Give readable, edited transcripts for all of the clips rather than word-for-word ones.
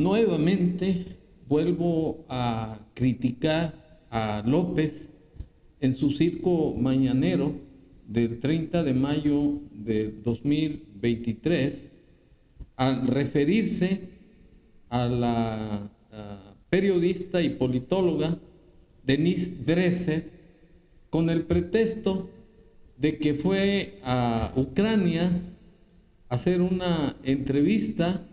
Nuevamente vuelvo a criticar a López en su circo mañanero del 30 de mayo de 2023 al referirse a la periodista y politóloga Denise Dresser con el pretexto de que fue a Ucrania a hacer una entrevista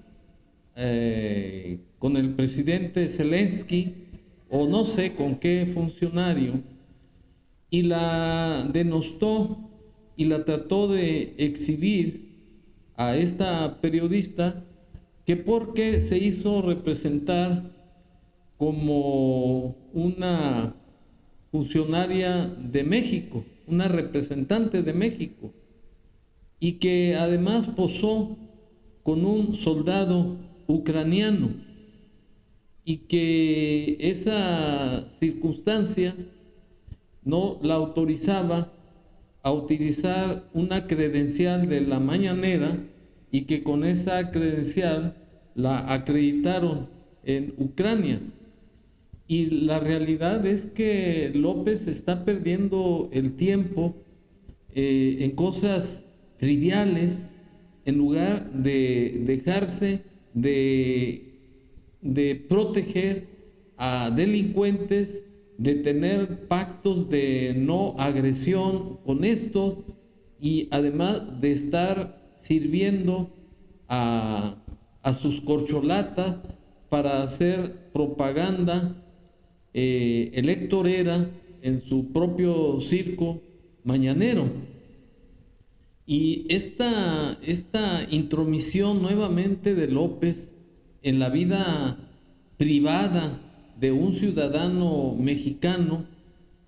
con el presidente Zelensky o no sé con qué funcionario, y la denostó y la trató de exhibir a esta periodista que porque se hizo representar como una funcionaria de México, una representante de México, y que además posó con un soldado ucraniano, y que esa circunstancia no la autorizaba a utilizar una credencial de la mañanera, y que con esa credencial la acreditaron en Ucrania. Y la realidad es que López está perdiendo el tiempo en cosas triviales en lugar de dejarse de proteger a delincuentes, de tener pactos de no agresión con esto, y además de estar sirviendo a sus corcholatas para hacer propaganda electorera en su propio circo mañanero. Y esta intromisión nuevamente de López en la vida privada de un ciudadano mexicano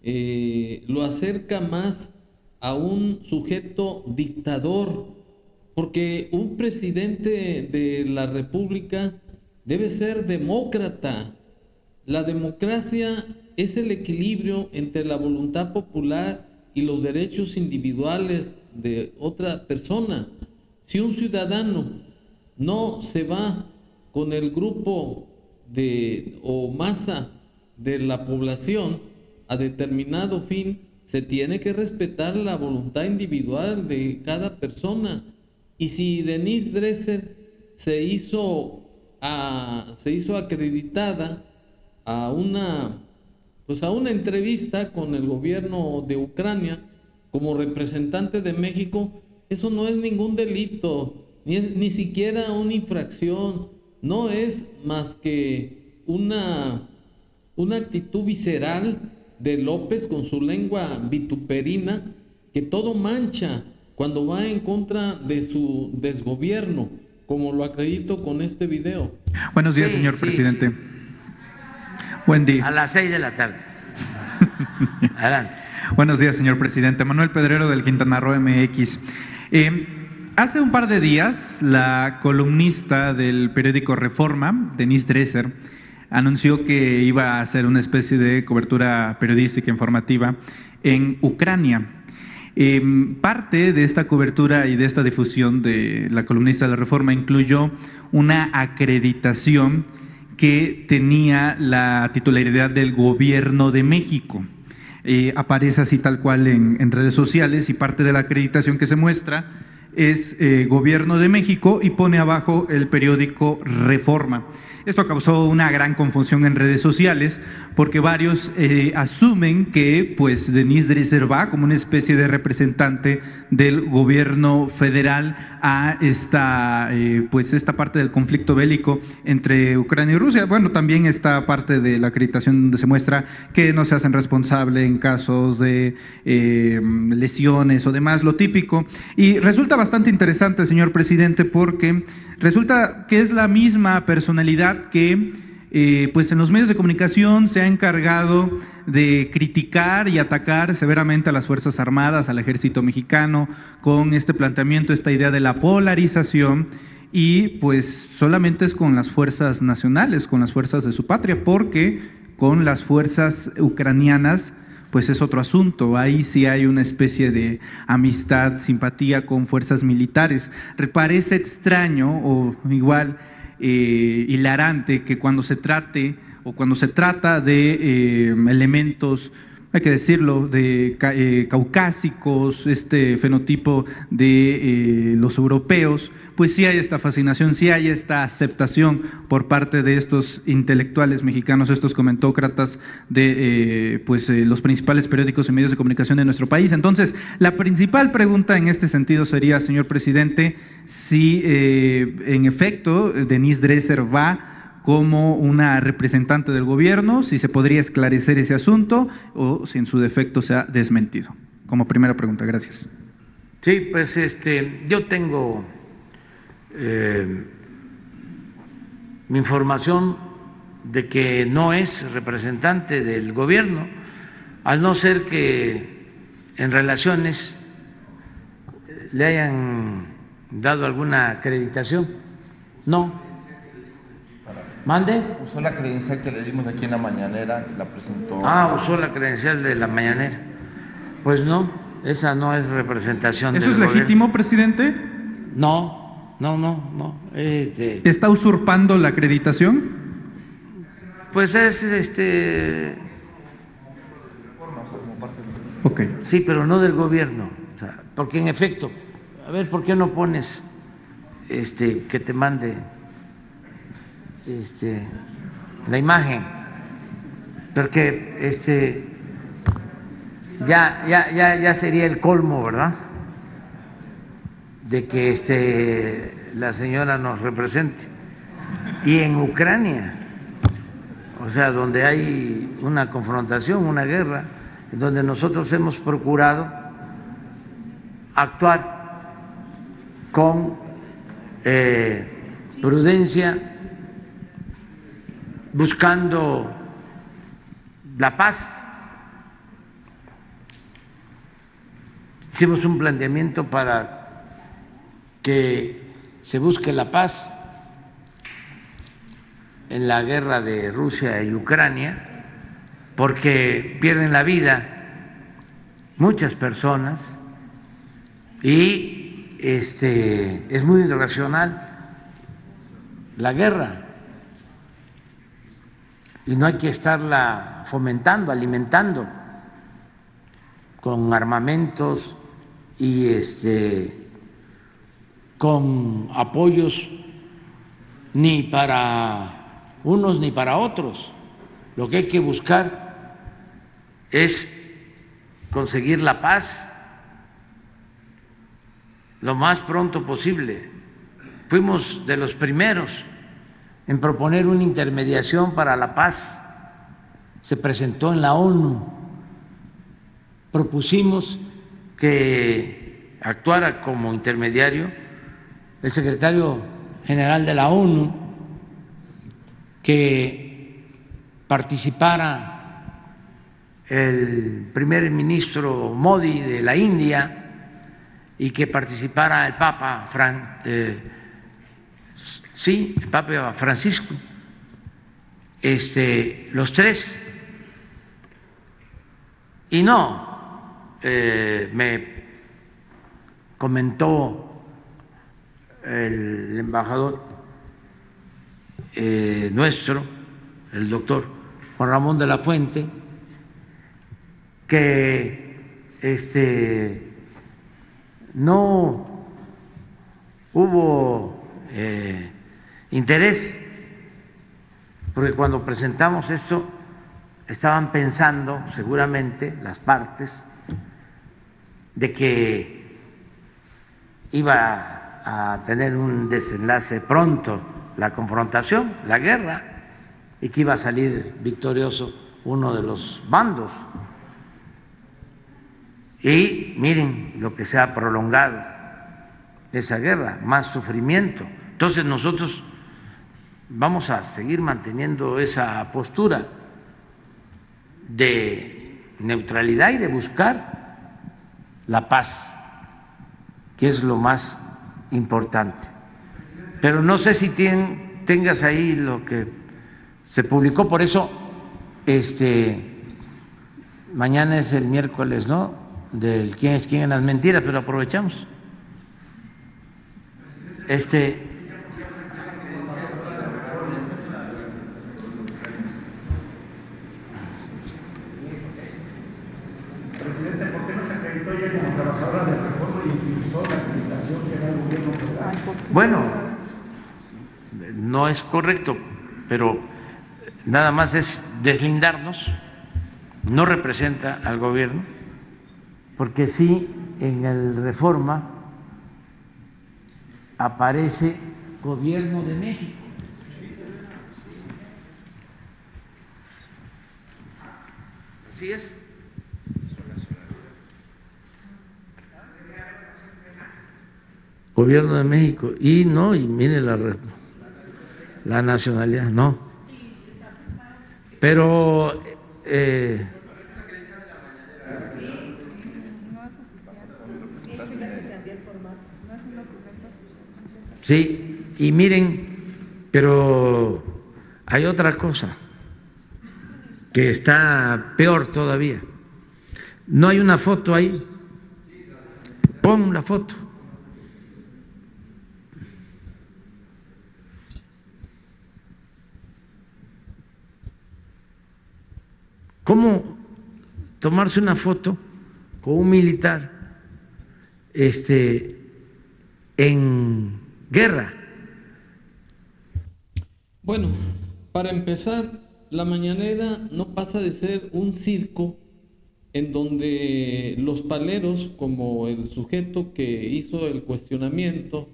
lo acerca más a un sujeto dictador, porque un presidente de la República debe ser demócrata. La democracia es el equilibrio entre la voluntad popular y los derechos individuales de otra persona. Si un ciudadano no se va con el grupo o masa de la población a determinado fin, se tiene que respetar la voluntad individual de cada persona. Y si Denise Dresser se hizo acreditada a una entrevista con el gobierno de Ucrania como representante de México, eso no es ningún delito, ni siquiera una infracción, no es más que una actitud visceral de López con su lengua vituperina que todo mancha cuando va en contra de su desgobierno, como lo acredito con este video. Buenos días, señor presidente. Buen día. A las 6 de la tarde. Adelante. Buenos días, señor presidente. Manuel Pedrero del Quintana Roo MX. Hace un par de días, la columnista del periódico Reforma, Denise Dresser, anunció que iba a hacer una especie de cobertura periodística informativa en Ucrania. Parte de esta cobertura y de esta difusión de la columnista de la Reforma incluyó una acreditación que tenía la titularidad del Gobierno de México. Aparece así tal cual en redes sociales, y parte de la acreditación que se muestra es Gobierno de México, y pone abajo el periódico Reforma. Esto causó una gran confusión en redes sociales porque varios asumen que pues Denise Dresser va como una especie de representante del gobierno federal a esta parte del conflicto bélico entre Ucrania y Rusia. Bueno, también esta parte de la acreditación donde se muestra que no se hacen responsable en casos de lesiones o demás, lo típico. Y resulta bastante interesante, señor presidente, porque resulta que es la misma personalidad que pues en los medios de comunicación se ha encargado de criticar y atacar severamente a las Fuerzas Armadas, al Ejército Mexicano, con este planteamiento, esta idea de la polarización, y pues solamente es con las fuerzas nacionales, con las fuerzas de su patria, porque con las fuerzas ucranianas pues es otro asunto. Ahí sí hay una especie de amistad, simpatía con fuerzas militares. Parece extraño, o igual, hilarante que cuando se trate o cuando se trata de elementos, hay que decirlo, de caucásicos, este fenotipo de los europeos, pues sí hay esta fascinación, sí hay esta aceptación por parte de estos intelectuales mexicanos, estos comentócratas de los principales periódicos y medios de comunicación de nuestro país. Entonces, la principal pregunta en este sentido sería, señor presidente, si en efecto Denise Dresser va como una representante del gobierno, si se podría esclarecer ese asunto o si en su defecto se ha desmentido. Como primera pregunta, gracias. Sí, pues yo tengo mi información de que no es representante del gobierno, al no ser que en relaciones le hayan dado alguna acreditación. No. ¿Mande? Usó la credencial que le dimos aquí en la mañanera, la presentó. Ah, usó la credencial de la mañanera. Pues no, esa no es representación del ¿Eso es gobierno. legítimo, presidente? No. ¿Está usurpando la acreditación? Pues es Ok. sí, pero no del gobierno, o sea, porque en efecto, a ver, ¿por qué no pones que te mande la imagen? Porque ya sería el colmo, ¿verdad? De que la señora nos represente. Y en Ucrania, o sea, donde hay una confrontación, una guerra, donde nosotros hemos procurado actuar con prudencia, buscando la paz. Hicimos un planteamiento para que se busque la paz en la guerra de Rusia y Ucrania, porque pierden la vida muchas personas y es muy irracional la guerra y no hay que estarla fomentando, alimentando con armamentos y con apoyos ni para unos ni para otros. Lo que hay que buscar es conseguir la paz lo más pronto posible. Fuimos de los primeros en proponer una intermediación para la paz. Se presentó en la ONU. Propusimos que actuara como intermediario el secretario general de la ONU, que participara el primer ministro Modi de la India y que participara el Papa el Papa Francisco, los tres. Y no, me comentó el embajador nuestro, el doctor Juan Ramón de la Fuente, que no hubo interés, porque cuando presentamos esto estaban pensando seguramente las partes de que iba a tener un desenlace pronto la confrontación, la guerra, y que iba a salir victorioso uno de los bandos. Y miren lo que se ha prolongado esa guerra, más sufrimiento. Entonces nosotros vamos a seguir manteniendo esa postura de neutralidad y de buscar la paz, que es lo más importante. Pero no sé si tengas ahí lo que se publicó, por eso mañana es el miércoles, ¿no?, del quién es quién en las mentiras, pero aprovechamos. como trabajadora de Reforma y utilizó la acreditación que da el gobierno federal. Bueno, no es correcto, pero nada más es deslindarnos, no representa al gobierno, porque sí en el Reforma aparece Gobierno de México. Así es. Gobierno de México. Y no, y mire la nacionalidad, no. Pero sí, y miren, pero hay otra cosa que está peor todavía. No hay una foto ahí. Pon la foto. ¿Cómo tomarse una foto con un militar en guerra? Bueno, para empezar, la mañanera no pasa de ser un circo en donde los paleros, como el sujeto que hizo el cuestionamiento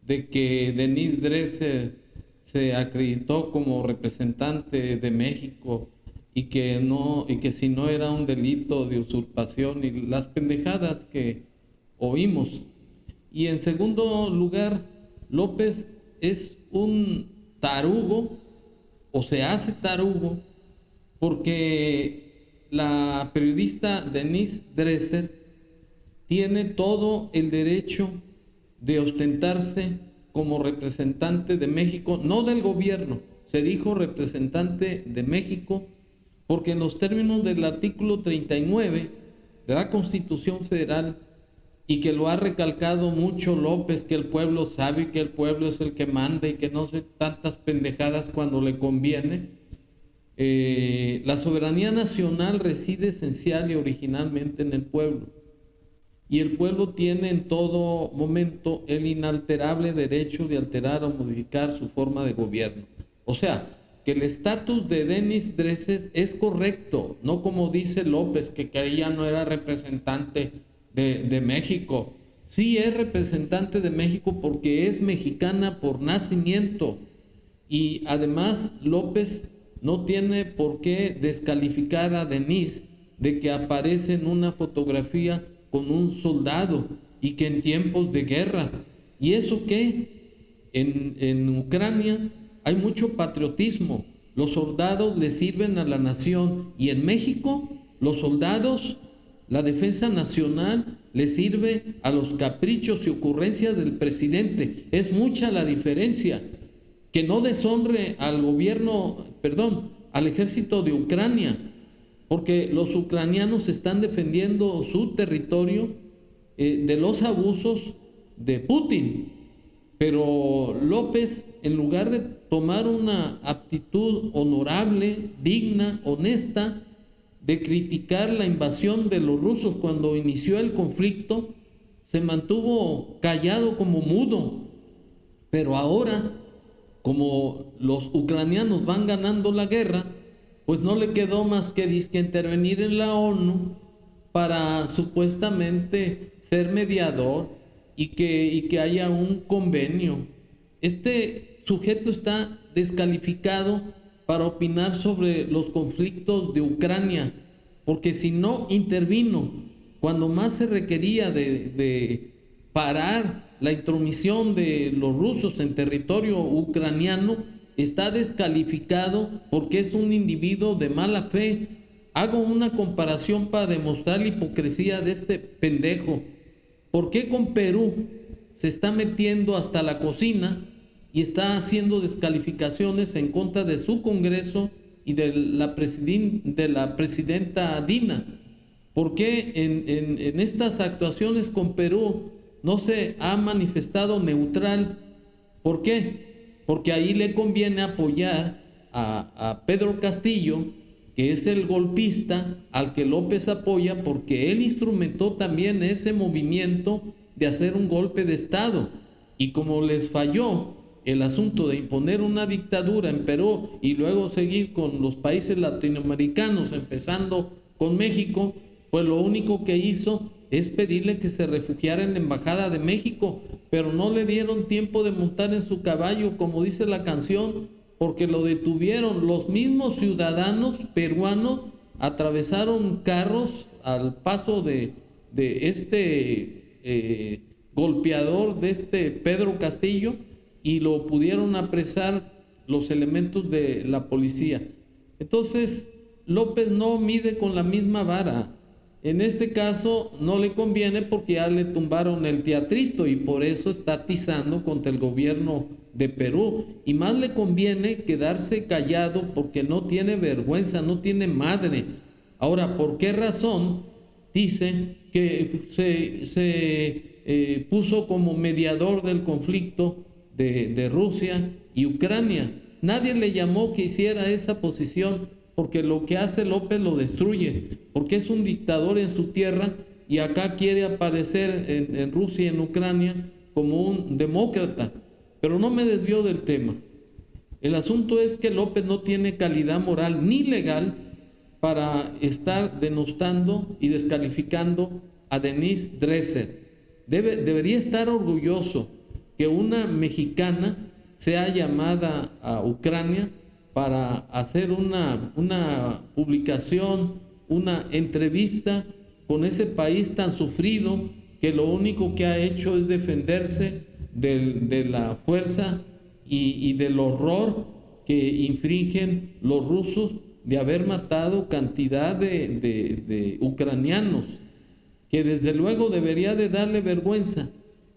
de que Denise Dresser se acreditó como representante de México y que si no era un delito de usurpación y las pendejadas que oímos. Y en segundo lugar, López es un tarugo, o se hace tarugo, porque la periodista Denise Dresser tiene todo el derecho de ostentarse como representante de México, no del gobierno, se dijo representante de México, porque en los términos del artículo 39 de la Constitución Federal, y que lo ha recalcado mucho López, que el pueblo sabe y que el pueblo es el que manda y que no hace tantas pendejadas cuando le conviene, la soberanía nacional reside esencial y originalmente en el pueblo. Y el pueblo tiene en todo momento el inalterable derecho de alterar o modificar su forma de gobierno. O sea, que el estatus de Denise Dresser es correcto, no como dice López, que ella no era representante de México. Sí es representante de México porque es mexicana por nacimiento. Y además López no tiene por qué descalificar a Denise de que aparece en una fotografía con un soldado y que en tiempos de guerra. ¿Y eso qué? En Ucrania hay mucho patriotismo. Los soldados le sirven a la nación. Y en México, los soldados, la defensa nacional, le sirve a los caprichos y ocurrencias del presidente. Es mucha la diferencia. Que no deshonre al gobierno, al ejército de Ucrania, porque los ucranianos están defendiendo su territorio de los abusos de Putin. Pero López, en lugar de tomar una actitud honorable, digna, honesta, de criticar la invasión de los rusos cuando inició el conflicto, se mantuvo callado como mudo. Pero ahora, como los ucranianos van ganando la guerra, pues no le quedó más que intervenir en la ONU para supuestamente ser mediador y que haya un convenio. Este sujeto está descalificado para opinar sobre los conflictos de Ucrania, porque si no intervino cuando más se requería de parar la intromisión de los rusos en territorio ucraniano, está descalificado porque es un individuo de mala fe. Hago una comparación para demostrar la hipocresía de este pendejo. ¿Por qué con Perú se está metiendo hasta la cocina y está haciendo descalificaciones en contra de su Congreso y de la presidenta Dina? ¿Por qué en estas actuaciones con Perú no se ha manifestado neutral? ¿Por qué? Porque ahí le conviene apoyar a Pedro Castillo, que es el golpista al que López apoya, porque él instrumentó también ese movimiento de hacer un golpe de Estado. Y como les falló el asunto de imponer una dictadura en Perú y luego seguir con los países latinoamericanos, empezando con México, pues lo único que hizo es pedirle que se refugiara en la Embajada de México, pero no le dieron tiempo de montar en su caballo, como dice la canción, porque lo detuvieron. Los mismos ciudadanos peruanos atravesaron carros al paso de este golpeador, de este Pedro Castillo, y lo pudieron apresar los elementos de la policía. Entonces, López no mide con la misma vara. En este caso no le conviene porque ya le tumbaron el teatrito y por eso está atizando contra el gobierno de Perú. Y más le conviene quedarse callado porque no tiene vergüenza, no tiene madre. Ahora, ¿por qué razón dice que se puso como mediador del conflicto de Rusia y Ucrania? Nadie le llamó que hiciera esa posición, porque lo que hace López lo destruye, porque es un dictador en su tierra y acá quiere aparecer en Rusia y en Ucrania como un demócrata. Pero no me desvío del tema. El asunto es que López no tiene calidad moral ni legal para estar denostando y descalificando a Denise Dresser. Debería estar orgulloso que una mexicana sea llamada a Ucrania para hacer una publicación, una entrevista con ese país tan sufrido que lo único que ha hecho es defenderse de la fuerza y del horror que infringen los rusos de haber matado cantidad de ucranianos, que desde luego debería de darle vergüenza,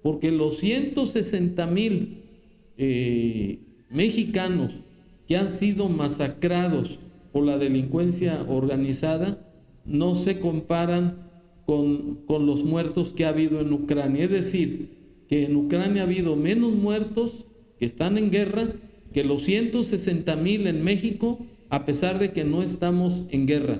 porque los 160,000 mexicanos que han sido masacrados por la delincuencia organizada no se comparan con los muertos que ha habido en Ucrania. Es decir, que en Ucrania ha habido menos muertos que están en guerra que los 160,000 en México, a pesar de que no estamos en guerra.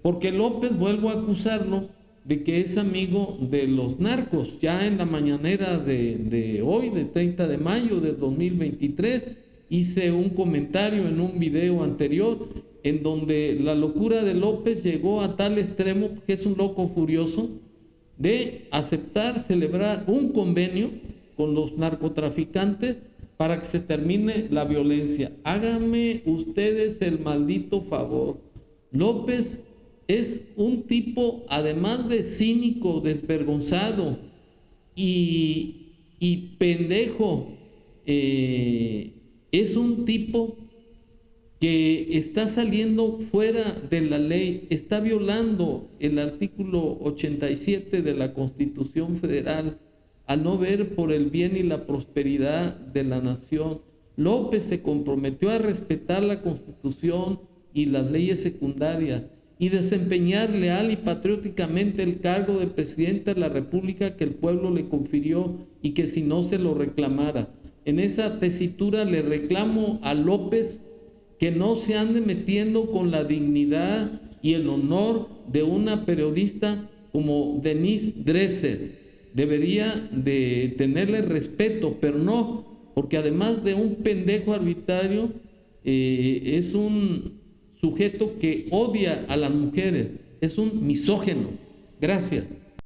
Porque López, vuelvo a acusarlo de que es amigo de los narcos. Ya en la mañanera de hoy, de 30 de mayo del 2023, hice un comentario en un video anterior en donde la locura de López llegó a tal extremo, que es un loco furioso, de aceptar celebrar un convenio con los narcotraficantes para que se termine la violencia. Háganme ustedes el maldito favor. López es un tipo, además de cínico, desvergonzado y pendejo, es un tipo que está saliendo fuera de la ley, está violando el artículo 87 de la Constitución Federal al no ver por el bien y la prosperidad de la nación. López se comprometió a respetar la Constitución y las leyes secundarias y desempeñar leal y patrióticamente el cargo de presidente de la República que el pueblo le confirió y que si no se lo reclamara. En esa tesitura le reclamo a López que no se ande metiendo con la dignidad y el honor de una periodista como Denise Dresser. Debería de tenerle respeto, pero no, porque además de un pendejo arbitrario, es un sujeto que odia a las mujeres, es un misógino. Gracias.